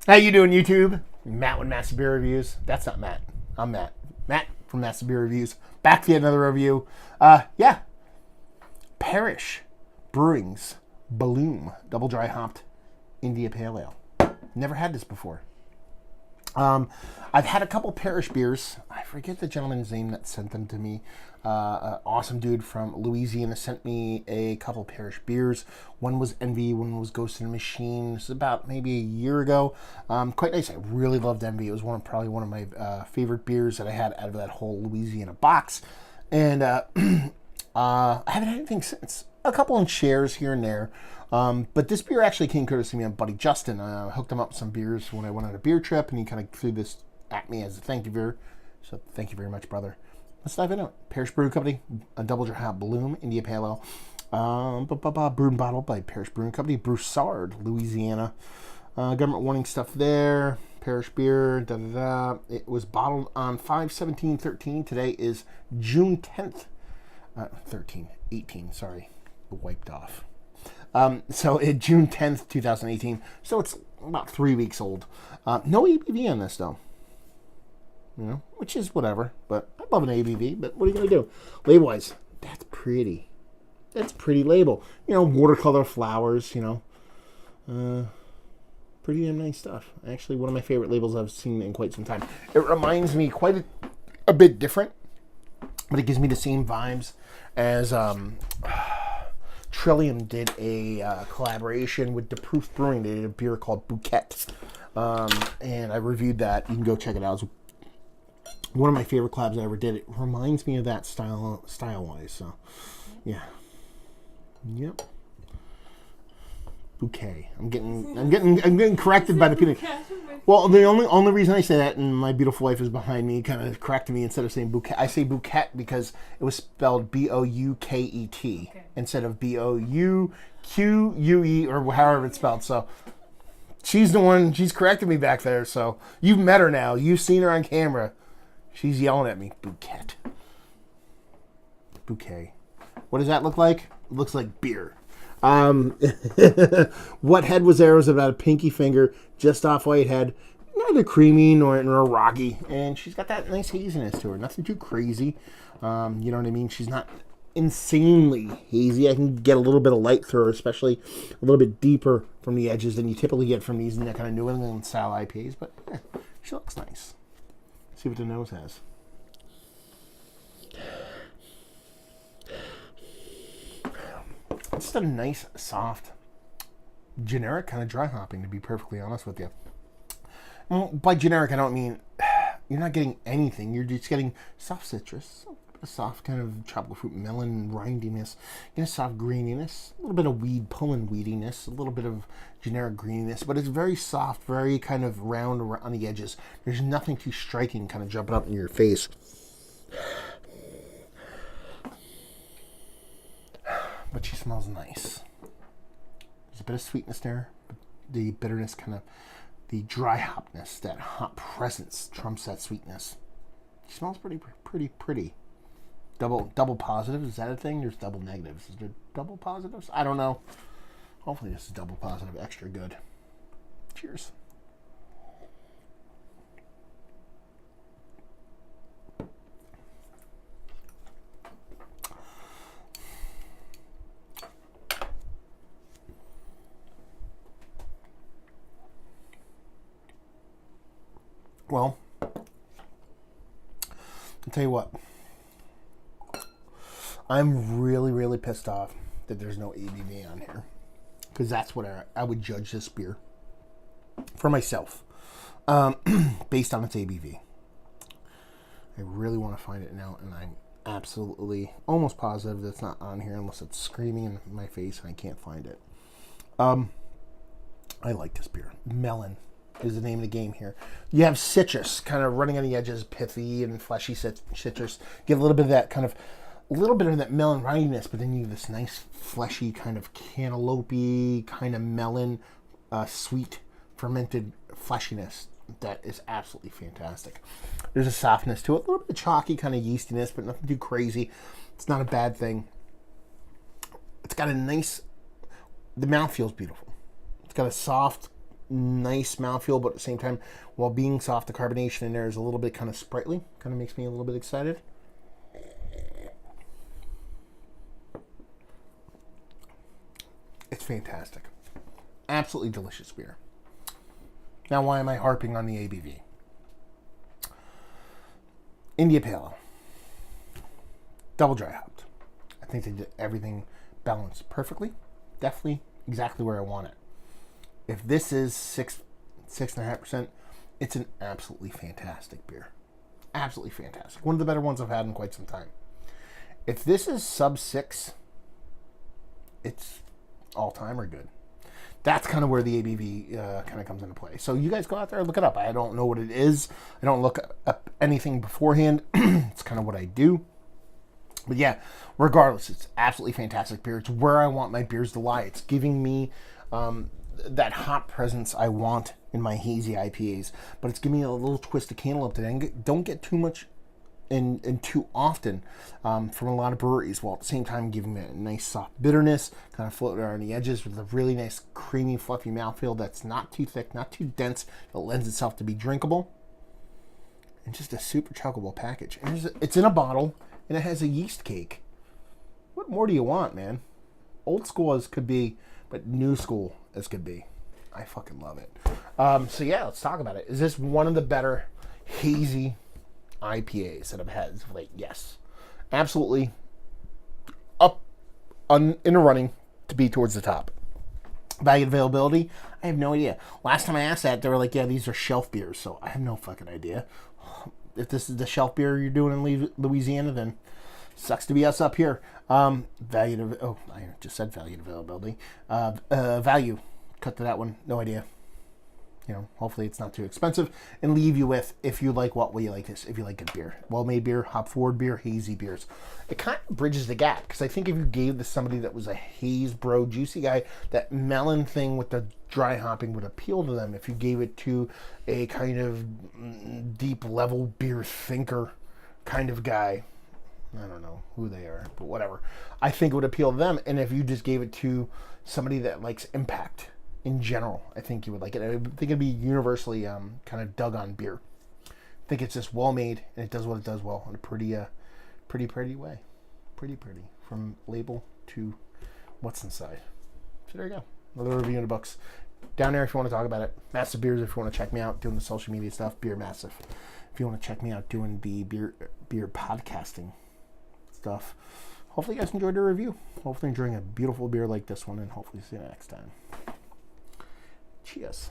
How you doing, YouTube? Matt with Massive Beer Reviews. That's not Matt. I'm Matt. Matt from Massive Beer Reviews. Back for yet another review. Yeah. Parish Brewing's Bloom Double Dry Hopped India Pale Ale. Never had this before. I've had a couple Parish beers. I forget the gentleman's name that sent them to me. An awesome dude from Louisiana sent me a couple Parish beers. One was Envy, one was Ghost in the Machine. This is about maybe a year ago. Quite nice. I really loved Envy. It was probably one of my favorite beers that I had out of that whole Louisiana box. And I haven't had anything since. A couple in shares here and there. But this beer actually came courtesy of my buddy Justin. I hooked him up with some beers when I went on a beer trip, and he kind of threw this at me as a thank you beer. So thank you very much, brother. Let's dive into it. Parish Brewing Company, a double dry hop Bloom India Pale Ale. Brewed and bottled by Parish Brewing Company, Broussard, Louisiana. Government warning stuff there. Parish beer, It was bottled on 5/17/13. Today is June 10th. 18, sorry. Wiped off. So it's June 10th, 2018. So it's about 3 weeks old. No ABV on this, though. You know, which is whatever. But I love an ABV, but what are you going to do? Label-wise, that's pretty. That's a pretty label. You know, watercolor flowers, you know. Pretty damn nice stuff. Actually, one of my favorite labels I've seen in quite some time. It reminds me quite a bit different, but it gives me the same vibes as Trillium did a collaboration with the Proof Brewing. They did a beer called Bouquet, and I reviewed that. You can go check it out. It's one of my favorite collabs I ever did. It reminds me of that style-wise. So, yeah, yep. Bouquet. I'm getting corrected by the people. Well, the only reason I say that, and my beautiful wife is behind me, kind of corrected me. Instead of saying bouquet, I say bouquet because it was spelled Bouquet instead of Bouquue or however it's spelled. So she's the one. She's corrected me back there. So you've met her now. You've seen her on camera. She's yelling at me. Bouquet. What does that look like? It looks like beer. What head was there was about a pinky finger, just off white head, neither creamy nor rocky, and she's got that nice haziness to her. Nothing too crazy. You know what I mean? She's not insanely hazy. I can get a little bit of light through her, especially a little bit deeper from the edges than you typically get from these kind of New England style IPAs. But she looks nice. See what the nose has. It's just a nice, soft, generic kind of dry hopping, to be perfectly honest with you. By generic, I don't mean you're not getting anything. You're just getting soft citrus, a soft kind of tropical fruit melon rindiness, a soft greeniness, a little bit of weed, pulling weediness, a little bit of generic greeniness, but it's very soft, very kind of round on the edges. There's nothing too striking kind of jumping up in your face. But she smells nice. There's a bit of sweetness there. But the bitterness kind of, the dry hopness, that hop presence trumps that sweetness. She smells pretty. Double positive, is that a thing? There's double negatives. Is there double positives? I don't know. Hopefully this is double positive, extra good. Cheers. Well, I'll tell you what. I'm really pissed off that there's no ABV on here. Because that's what I would judge this beer for myself. Based on its ABV. I really want to find it now, and I'm absolutely almost positive that it's not on here unless it's screaming in my face and I can't find it. I like this beer. Melon is the name of the game here. You have citrus kind of running on the edges, pithy and fleshy citrus. Get a little bit of that kind of, a little bit of that melon rindiness, but then you have this nice fleshy kind of cantaloupe kind of melon, sweet fermented fleshiness that is absolutely fantastic. There's a softness to it, a little bit of chalky kind of yeastiness, but nothing too crazy. It's not a bad thing. It's got a nice, the mouth feels beautiful. It's got a soft, nice mouthfeel, but at the same time, while being soft, the carbonation in there is a little bit kind of sprightly. Kind of makes me a little bit excited. It's fantastic. Absolutely delicious beer. Now, why am I harping on the ABV? India Pale Ale. Double dry hopped. I think they did everything balanced perfectly. Definitely exactly where I want it. If this is 6.5%, it's an absolutely fantastic beer. Absolutely fantastic. One of the better ones I've had in quite some time. If this is sub 6, it's all-timer good. That's kind of where the ABV kind of comes into play. So you guys go out there and look it up. I don't know what it is. I don't look up anything beforehand. It's kind of what I do. But yeah, regardless, it's absolutely fantastic beer. It's where I want my beers to lie. It's giving me that hot presence I want in my hazy IPAs. But it's giving me a little twist of cantaloupe that I don't get too much and too often from a lot of breweries, while at the same time giving it a nice soft bitterness, kind of floating around the edges with a really nice creamy, fluffy mouthfeel that's not too thick, not too dense, that lends itself to be drinkable, and just a super chuggable package. And it's in a bottle, and it has a yeast cake. What more do you want, man? Old school as could be, but new school as could be. I fucking love it. So yeah, let's talk about it. Is this one of the better hazy IPAs that I've had as of late? Yes, absolutely up in the running to be towards the top. Value availability, I have no idea. Last time I asked that, they were like, yeah, these are shelf beers, so I have no fucking idea. If this is the shelf beer you're doing in Louisiana, then sucks to be us up here. I just said valued availability. Value, cut to that one, no idea. You know, hopefully it's not too expensive. And leave you with, if you like what way you like this, if you like good beer. Well-made beer, hop-forward beer, hazy beers. It kind of bridges the gap, because I think if you gave this somebody that was a haze bro, juicy guy, that melon thing with the dry hopping would appeal to them. If you gave it to a kind of deep level beer thinker kind of guy, I don't know who they are, but whatever, I think it would appeal to them. And if you just gave it to somebody that likes impact in general, I think you would like it. I think it'd be universally kind of dug on beer. I think it's just well made, and it does what it does well in a pretty way. Pretty from label to what's inside. So there you go. Another review in the books. Down there if you want to talk about it. Massive Beers if you want to check me out doing the social media stuff. Beer Massive if you want to check me out doing the beer podcasting stuff. Hopefully you guys enjoyed the review. Hopefully enjoying a beautiful beer like this one, and hopefully see you next time. Cheers.